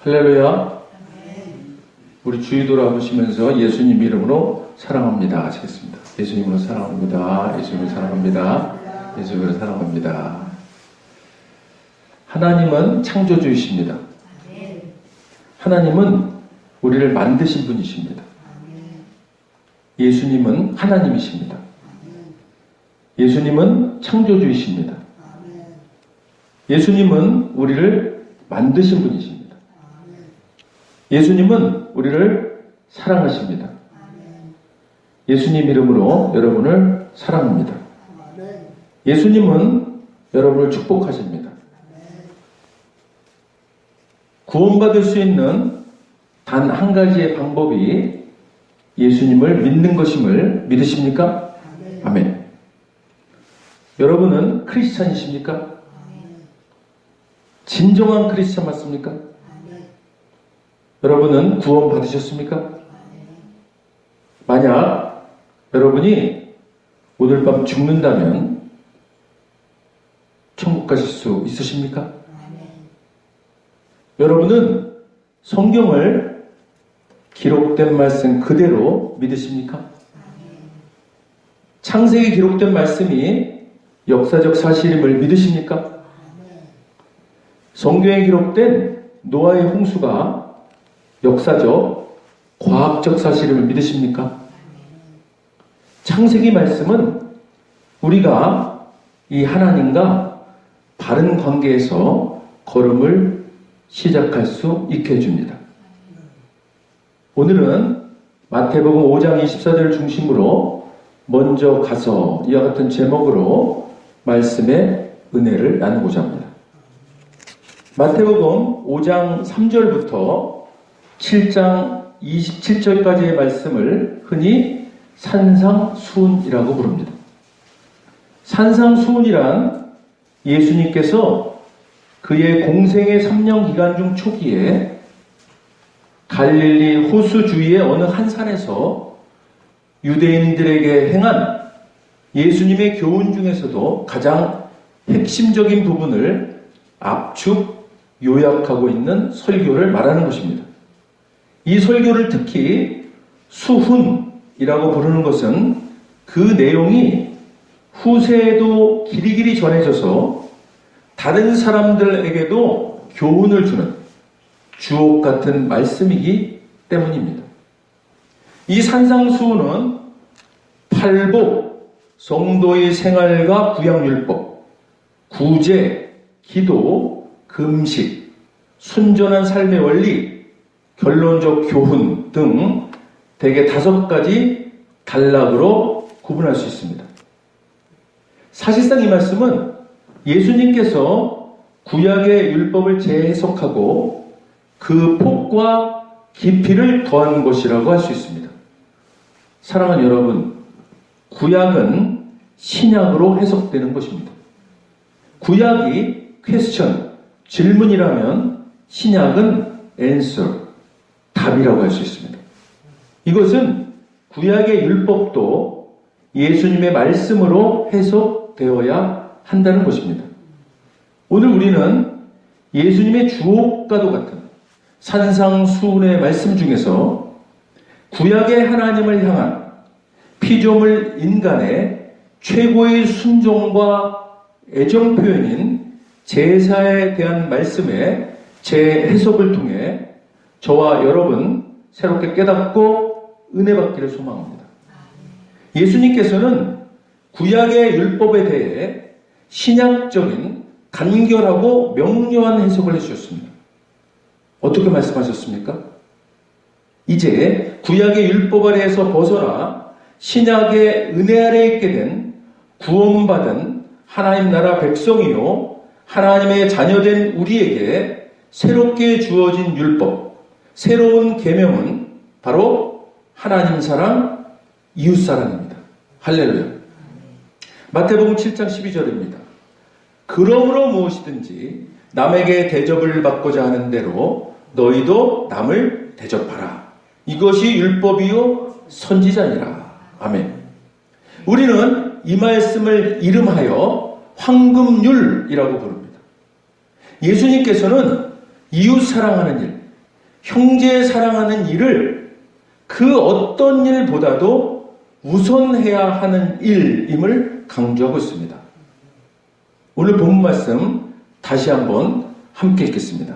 할렐루야. 우리 주의 돌아보시면서 예수님 이름으로 사랑합니다 하시겠습니다. 예수님으로 사랑합니다. 예수님으로 사랑합니다. 예수님으로 사랑합니다. 하나님은 창조주이십니다. 하나님은 우리를 만드신 분이십니다. 예수님은 하나님이십니다. 예수님은 창조주이십니다. 예수님은 우리를 만드신 분이십니다. 예수님은 우리를 사랑하십니다. 예수님 이름으로 여러분을 사랑합니다. 예수님은 여러분을 축복하십니다. 구원받을 수 있는 단 한 가지의 방법이 예수님을 믿는 것임을 믿으십니까? 아멘. 여러분은 크리스찬이십니까? 진정한 크리스찬 맞습니까? 여러분은 구원 받으셨습니까? 만약 여러분이 오늘 밤 죽는다면 천국 가실 수 있으십니까? 여러분은 성경을 기록된 말씀 그대로 믿으십니까? 창세기 기록된 말씀이 역사적 사실임을 믿으십니까? 성경에 기록된 노아의 홍수가 역사적, 과학적 사실임을 믿으십니까? 창세기 말씀은 우리가 이 하나님과 바른 관계에서 걸음을 시작할 수 있게 해줍니다. 오늘은 마태복음 5장 24절을 중심으로 먼저 가서 이와 같은 제목으로 말씀의 은혜를 나누고자 합니다. 마태복음 5장 3절부터 7장 27절까지의 말씀을 흔히 산상수훈이라고 부릅니다. 산상수훈이란 예수님께서 그의 공생의 3년 기간 중 초기에 갈릴리 호수 주위의 어느 한 산에서 유대인들에게 행한 예수님의 교훈 중에서도 가장 핵심적인 부분을 압축, 요약하고 있는 설교를 말하는 것입니다. 이 설교를 특히 수훈이라고 부르는 것은 그 내용이 후세에도 길이길이 전해져서 다른 사람들에게도 교훈을 주는 주옥 같은 말씀이기 때문입니다. 이 산상수훈은 팔복, 성도의 생활과 구약율법, 구제, 기도, 금식, 순전한 삶의 원리, 결론적 교훈 등 대개 5가지 단락으로 구분할 수 있습니다. 사실상 이 말씀은 예수님께서 구약의 율법을 재해석하고 그 폭과 깊이를 더한 것이라고 할 수 있습니다. 사랑하는 여러분, 구약은 신약으로 해석되는 것입니다. 구약이 question, 질문이라면 신약은 answer, 답이라고 할 수 있습니다. 이것은 구약의 율법도 예수님의 말씀으로 해석되어야 한다는 것입니다. 오늘 우리는 예수님의 주옥과도 같은 산상수훈의 말씀 중에서 구약의 하나님을 향한 피조물 인간의 최고의 순종과 애정 표현인 제사에 대한 말씀의 재해석을 통해 저와 여러분 새롭게 깨닫고 은혜 받기를 소망합니다. 예수님께서는 구약의 율법에 대해 신약적인 간결하고 명료한 해석을 해주셨습니다. 어떻게 말씀하셨습니까? 이제 구약의 율법 아래에서 벗어나 신약의 은혜 아래에 있게 된 구원받은 하나님 나라 백성이요 하나님의 자녀된 우리에게 새롭게 주어진 율법, 새로운 계명은 바로 하나님 사랑, 이웃 사랑입니다. 할렐루야. 마태복음 7장 12절입니다. 그러므로 무엇이든지 남에게 대접을 받고자 하는 대로 너희도 남을 대접하라. 이것이 율법이요 선지자니라. 아멘. 우리는 이 말씀을 이름하여 황금률이라고 부릅니다. 예수님께서는 이웃 사랑하는 일, 형제 사랑하는 일을 그 어떤 일보다도 우선해야 하는 일임을 강조하고 있습니다. 오늘 본문 말씀 다시 한번 함께 읽겠습니다.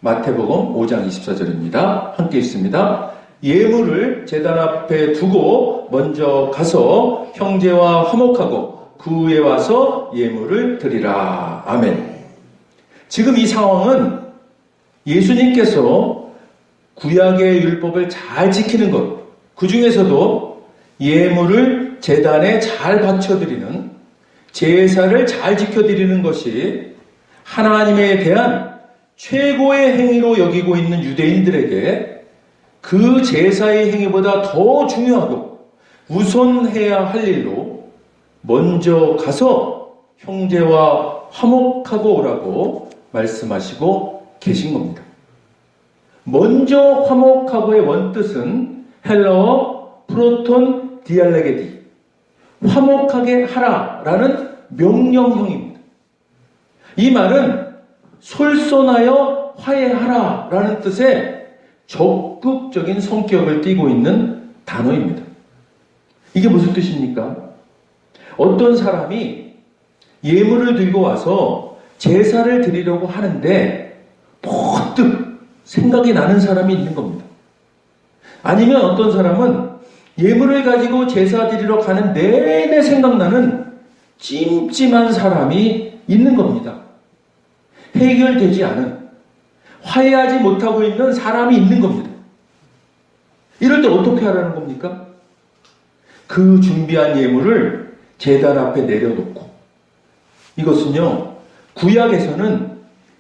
마태복음 5장 24절입니다. 함께 읽습니다. 예물을 제단 앞에 두고 먼저 가서 형제와 화목하고 그 후에 와서 예물을 드리라. 아멘. 지금 이 상황은 예수님께서 구약의 율법을 잘 지키는 것, 그 중에서도 예물을 제단에 잘 바쳐드리는, 제사를 잘 지켜드리는 것이 하나님에 대한 최고의 행위로 여기고 있는 유대인들에게 그 제사의 행위보다 더 중요하고 우선해야 할 일로 먼저 가서 형제와 화목하고 오라고 말씀하시고 계신 겁니다. 먼저 화목하고의 원뜻은 헬라어 프로톤 디알레게디, 화목하게 하라라는 명령형입니다. 이 말은 솔선하여 화해하라라는 뜻의 적극적인 성격을 띠고 있는 단어입니다. 이게 무슨 뜻입니까? 어떤 사람이 예물을 들고 와서 제사를 드리려고 하는데 번뜩 생각이 나는 사람이 있는 겁니다. 아니면 어떤 사람은 예물을 가지고 제사 드리러 가는 내내 생각나는 찜찜한 사람이 있는 겁니다. 해결되지 않은, 화해하지 못하고 있는 사람이 있는 겁니다. 이럴 때 어떻게 하라는 겁니까? 그 준비한 예물을 제단 앞에 내려놓고, 이것은요, 구약에서는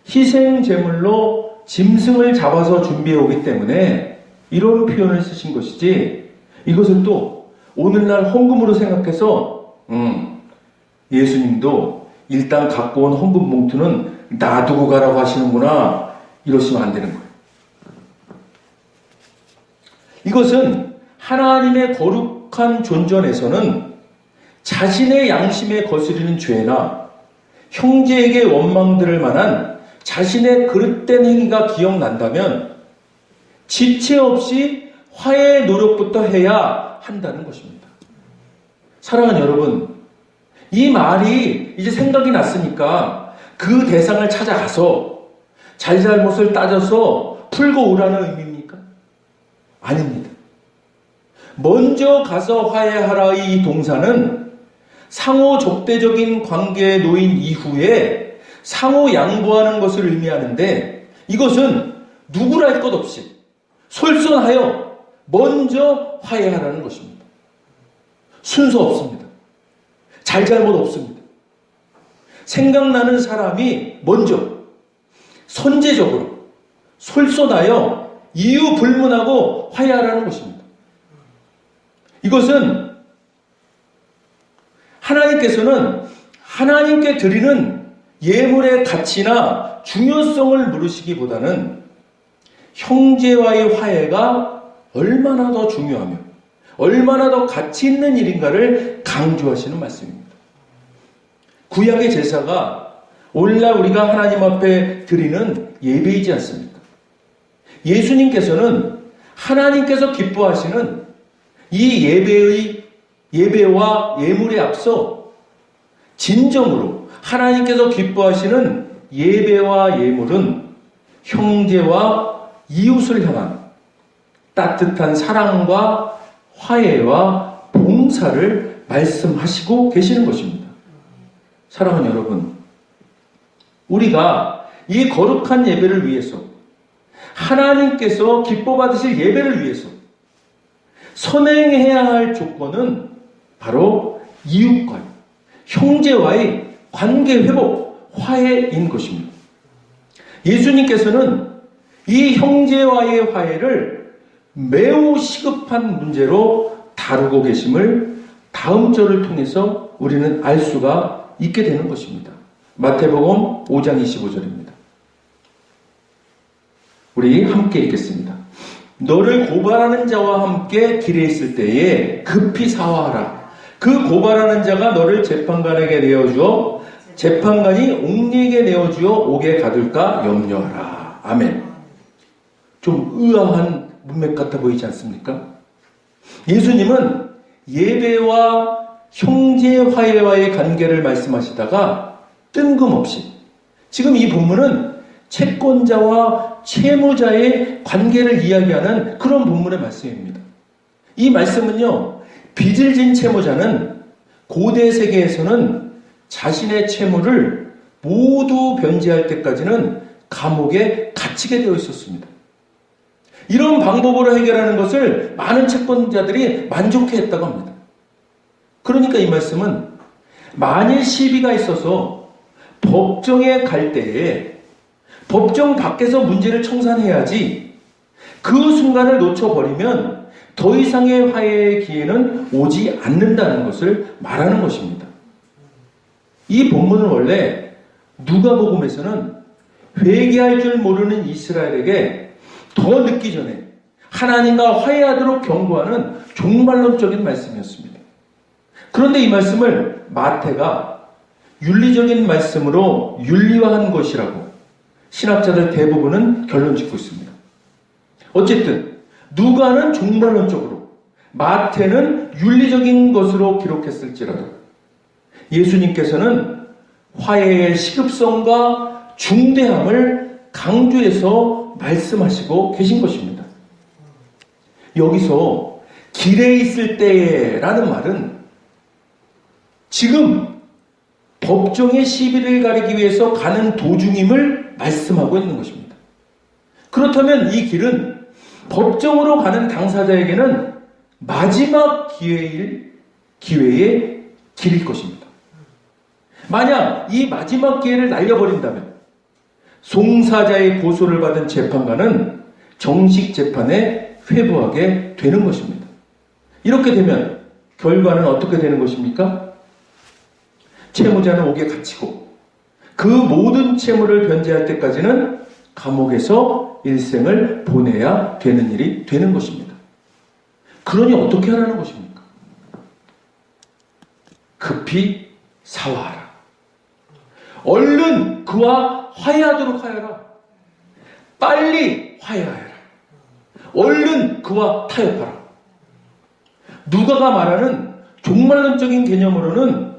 희생제물로 짐승을 잡아서 준비해 오기 때문에 이런 표현을 쓰신 것이지, 이것을 또 오늘날 헌금으로 생각해서 예수님도 일단 갖고 온 헌금 봉투는 놔두고 가라고 하시는구나, 이러시면 안 되는 거예요. 이것은 하나님의 거룩한 존전에서는 자신의 양심에 거스르는 죄나 형제에게 원망들을 만한 자신의 그릇된 행위가 기억난다면 지체 없이 화해의 노력부터 해야 한다는 것입니다. 사랑하는 여러분, 이 말이 이제 생각이 났으니까 그 대상을 찾아가서 잘잘못을 따져서 풀고 오라는 의미입니까? 아닙니다. 먼저 가서 화해하라, 이 동사는 상호 적대적인 관계에 놓인 이후에 상호 양보하는 것을 의미하는데, 이것은 누구라 할 것 없이 솔선하여 먼저 화해하라는 것입니다. 순서 없습니다. 잘잘못 없습니다. 생각나는 사람이 먼저 선제적으로 솔선하여 이유 불문하고 화해하라는 것입니다. 이것은 하나님께서는 하나님께 드리는 예물의 가치나 중요성을 물으시기보다는 형제와의 화해가 얼마나 더 중요하며 얼마나 더 가치 있는 일인가를 강조하시는 말씀입니다. 구약의 제사가 오늘날 우리가 하나님 앞에 드리는 예배이지 않습니까? 예수님께서는 하나님께서 기뻐하시는 이 예배와 예물에 앞서 진정으로 하나님께서 기뻐하시는 예배와 예물은 형제와 이웃을 향한 따뜻한 사랑과 화해와 봉사를 말씀하시고 계시는 것입니다. 사랑하는 여러분, 우리가 이 거룩한 예배를 위해서, 하나님께서 기뻐 받으실 예배를 위해서 선행해야 할 조건은 바로 이웃과의, 형제와의 관계 회복, 화해인 것입니다. 예수님께서는 이 형제와의 화해를 매우 시급한 문제로 다루고 계심을 다음 절을 통해서 우리는 알 수가 있게 되는 것입니다. 마태복음 5장 25절입니다. 우리 함께 읽겠습니다. 너를 고발하는 자와 함께 길에 있을 때에 급히 사화하라. 그 고발하는 자가 너를 재판관에게 내어주어 재판관이 옥리에게 내어주어 옥에 가둘까 염려하라. 아멘. 좀 의아한 문맥 같아 보이지 않습니까? 예수님은 예배와 형제 화해와의 관계를 말씀하시다가 뜬금없이 지금 이 본문은 채권자와 채무자의 관계를 이야기하는 그런 본문의 말씀입니다. 이 말씀은요, 빚을 진 채무자는 고대 세계에서는 자신의 채무를 모두 변제할 때까지는 감옥에 갇히게 되어 있었습니다. 이런 방법으로 해결하는 것을 많은 채권자들이 만족해했다고 합니다. 그러니까 이 말씀은 만일 시비가 있어서 법정에 갈 때에 법정 밖에서 문제를 청산해야지 그 순간을 놓쳐버리면 더 이상의 화해의 기회는 오지 않는다는 것을 말하는 것입니다. 이 본문은 원래 누가복음에서는 회개할 줄 모르는 이스라엘에게 더 늦기 전에 하나님과 화해하도록 경고하는 종말론적인 말씀이었습니다. 그런데 이 말씀을 마태가 윤리적인 말씀으로 윤리화한 것이라고 신학자들 대부분은 결론 짓고 있습니다. 어쨌든 누가는 종말론적으로, 마태는 윤리적인 것으로 기록했을지라도 예수님께서는 화해의 시급성과 중대함을 강조해서 말씀하시고 계신 것입니다. 여기서 길에 있을 때라는 말은 지금 법정의 시비를 가리기 위해서 가는 도중임을 말씀하고 있는 것입니다. 그렇다면 이 길은 법정으로 가는 당사자에게는 마지막 기회의 길일 것입니다. 만약 이 마지막 기회를 날려버린다면 송사자의 고소를 받은 재판관은 정식 재판에 회부하게 되는 것입니다. 이렇게 되면 결과는 어떻게 되는 것입니까? 채무자는 옥에 갇히고 그 모든 채무를 변제할 때까지는 감옥에서 일생을 보내야 되는 일이 되는 것입니다. 그러니 어떻게 하라는 것입니까? 급히 사화하라. 얼른 그와 화해하도록 하여라. 빨리 화해하여라. 얼른 그와 타협하라. 누가가 말하는 종말론적인 개념으로는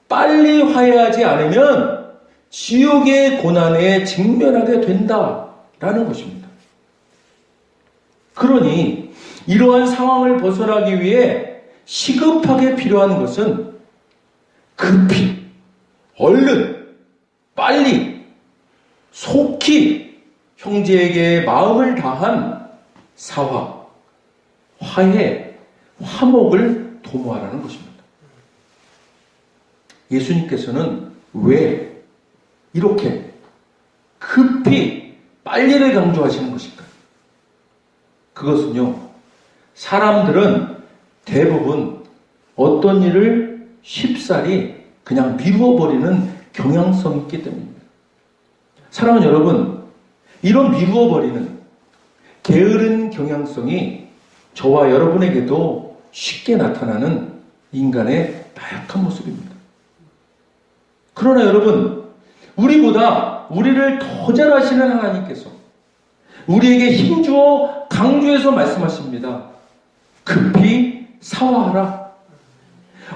빨리 화해하지 않으면 지옥의 고난에 직면하게 된다라는 것입니다. 그러니 이러한 상황을 벗어나기 위해 시급하게 필요한 것은 급히, 얼른, 빨리, 속히 형제에게 마음을 다한 사화, 화해, 화목을 도모하라는 것입니다. 예수님께서는 왜 이렇게 급히 빨리를 강조하시는 것일까요? 그것은요, 사람들은 대부분 어떤 일을 쉽사리 그냥 미루어버리는 경향성이 있기 때문입니다. 사랑하는 여러분, 이런 미루어버리는 게으른 경향성이 저와 여러분에게도 쉽게 나타나는 인간의 나약한 모습입니다. 그러나 여러분, 우리보다 우리를 더 잘 아시는 하나님께서 우리에게 힘주어 강조해서 말씀하십니다. 급히 사화하라.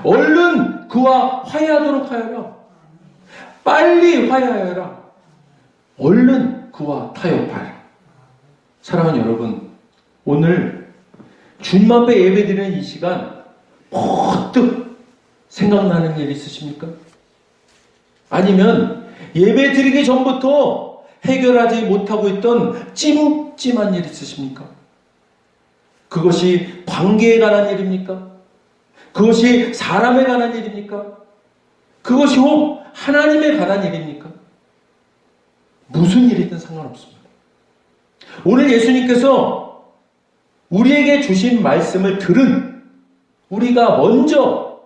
얼른 그와 화해하도록 하여라. 빨리 화해하여라. 얼른 그와 타협하라. 사랑하는 여러분, 오늘 주님 앞에 예배드리는 이 시간 퍼뜩 생각나는 일 있으십니까? 아니면 예배 드리기 전부터 해결하지 못하고 있던 찜찜한 일 있으십니까? 그것이 관계에 관한 일입니까? 그것이 사람에 관한 일입니까? 그것이 혹 하나님에 관한 일입니까? 무슨 일이든 상관없습니다. 오늘 예수님께서 우리에게 주신 말씀을 들은 우리가 먼저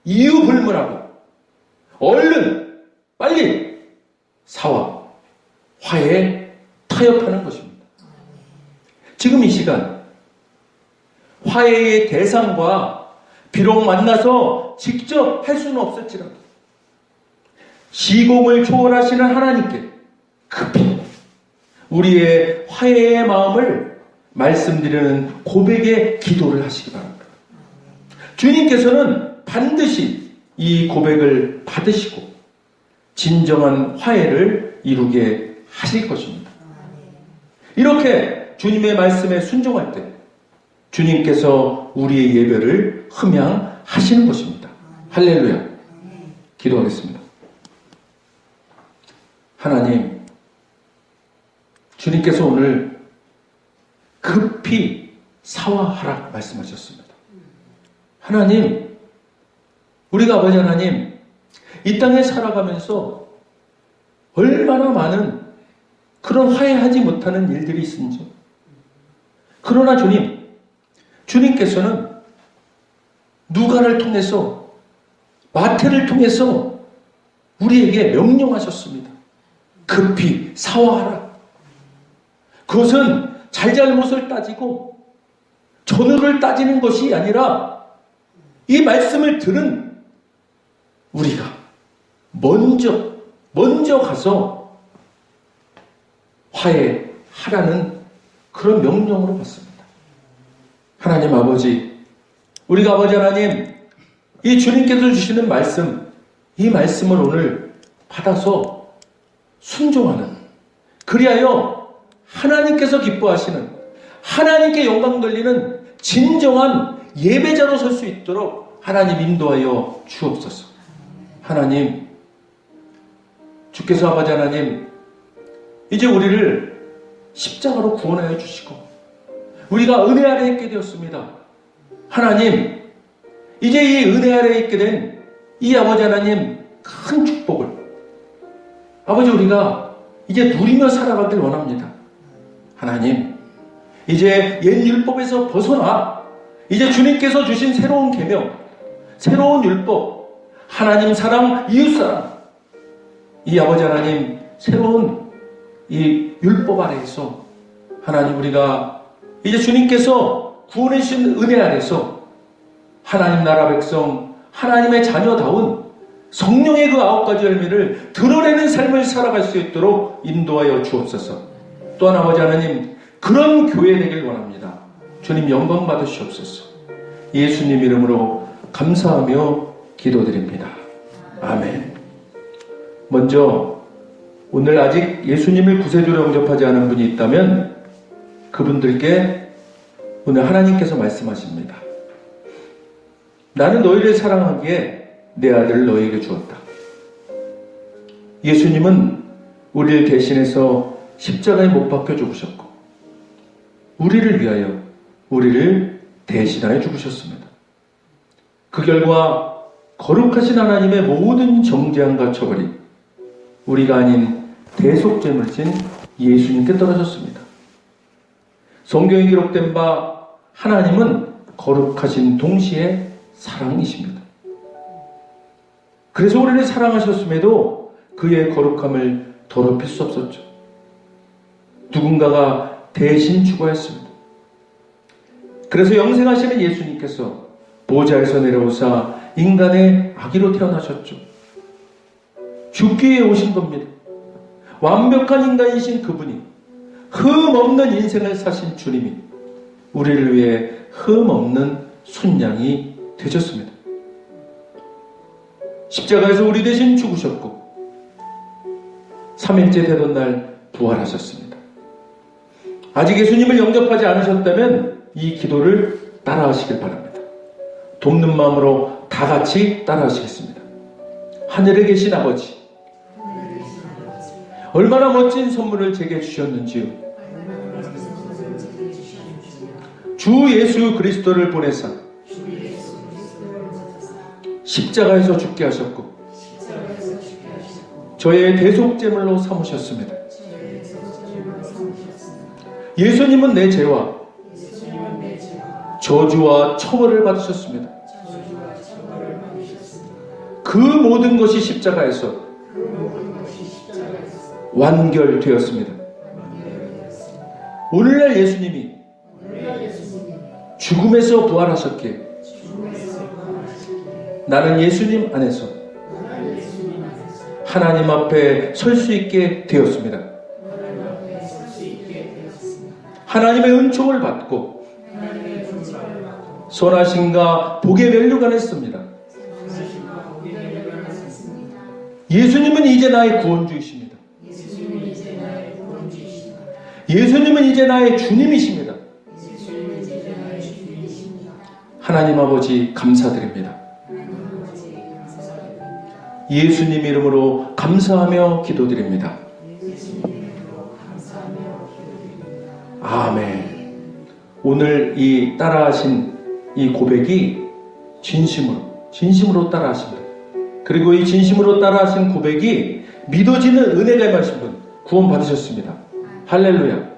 이유 불문하고 얼른 빨리 사화, 화해, 타협하는 것입니다. 지금 이 시간 화해의 대상과 비록 만나서 직접 할 수는 없을지라도 시공을 초월하시는 하나님께 급히 우리의 화해의 마음을 말씀드리는 고백의 기도를 하시기 바랍니다. 주님께서는 반드시 이 고백을 받으시고 진정한 화해를 이루게 하실 것입니다. 이렇게 주님의 말씀에 순종할 때 주님께서 우리의 예배를 흠양하시는 것입니다. 할렐루야. 기도하겠습니다. 하나님, 주님께서 오늘 급히 사화하라 말씀하셨습니다. 하나님, 우리가 아버지 하나님, 이 땅에 살아가면서 얼마나 많은 그런 화해하지 못하는 일들이 있은지. 그러나 주님께서는 누가를 통해서, 마태를 통해서 우리에게 명령하셨습니다. 급히 사화하라. 그것은 잘잘못을 따지고 전후를 따지는 것이 아니라 이 말씀을 들은 우리가 먼저 가서 화해하라는 그런 명령으로 받습니다. 하나님 아버지, 우리가 아버지 하나님, 이 주님께서 주시는 말씀, 이 말씀을 오늘 받아서 순종하는, 그리하여 하나님께서 기뻐하시는, 하나님께 영광 돌리는 진정한 예배자로 설 수 있도록 하나님 인도하여 주옵소서. 하나님, 주께서 아버지 하나님, 이제 우리를 십자가로 구원하여 주시고 우리가 은혜 아래에 있게 되었습니다. 하나님, 이제 이 은혜 아래에 있게 된 이 아버지 하나님 큰 축복을 아버지 우리가 이제 누리며 살아가길 원합니다. 하나님, 이제 옛 율법에서 벗어나 이제 주님께서 주신 새로운 계명, 새로운 율법, 하나님 사랑, 이웃 사랑, 이 아버지 하나님 새로운 이 율법 아래에서 하나님 우리가 이제 주님께서 구원해 주신 은혜 아래에서 하나님 나라 백성, 하나님의 자녀다운 성령의 그 9가지 열매를 드러내는 삶을 살아갈 수 있도록 인도하여 주옵소서. 또한 아버지 하나님, 그런 교회 되길 원합니다. 주님 영광 받으시옵소서. 예수님 이름으로 감사하며 기도드립니다. 아멘. 먼저 오늘 아직 예수님을 구세주로 영접하지 않은 분이 있다면 그분들께 오늘 하나님께서 말씀하십니다. 나는 너희를 사랑하기에 내 아들을 너희에게 주었다. 예수님은 우리를 대신해서 십자가에 못 박혀 죽으셨고 우리를 위하여 우리를 대신하여 죽으셨습니다. 그 결과 거룩하신 하나님의 모든 정죄함과 처벌이 우리가 아닌 대속죄물진 예수님께 떨어졌습니다. 성경에 기록된 바 하나님은 거룩하신 동시에 사랑이십니다. 그래서 우리를 사랑하셨음에도 그의 거룩함을 더럽힐 수 없었죠. 누군가가 대신 죽어했습니다. 그래서 영생하시는 예수님께서 보좌에서 내려오사 인간의 아기로 태어나셨죠. 죽기 위해 오신 겁니다. 완벽한 인간이신 그분이 흠 없는 인생을 사신 주님이 우리를 위해 흠 없는 순양이 되셨습니다. 십자가에서 우리 대신 죽으셨고 3일째 되던 날 부활하셨습니다. 아직 예수님을 영접하지 않으셨다면 이 기도를 따라하시길 바랍니다. 돕는 마음으로 다 같이 따라하시겠습니다. 하늘에 계신 아버지, 얼마나 멋진 선물을 제게 주셨는지요. 주 예수 그리스도를 보내사 십자가에서 죽게 하셨고 저의 대속제물로 삼으셨습니다. 예수님은 내 죄와 저주와 처벌을 받으셨습니다. 그 모든 것이 십자가에서 완결되었습니다. 오늘날 예수님이 죽음에서 부활하셨기에 나는 예수님 안에서 하나님 앞에 설 수 있게 되었습니다. 하나님의 은총을 받고 선하심과 복의 멸류관 했습니다. 예수님은 이제 나의 구원주이십니다. 예수님은 이제 나의 주님이십니다. 하나님 아버지 감사드립니다. 예수님 이름으로 감사하며 기도드립니다. 아멘. 오늘 이 따라하신 이 고백이 진심으로 따라하십니다. 그리고 이 진심으로 따라하신 고백이 믿어지는 은혜가 임하신 분 구원 받으셨습니다. 할렐루야.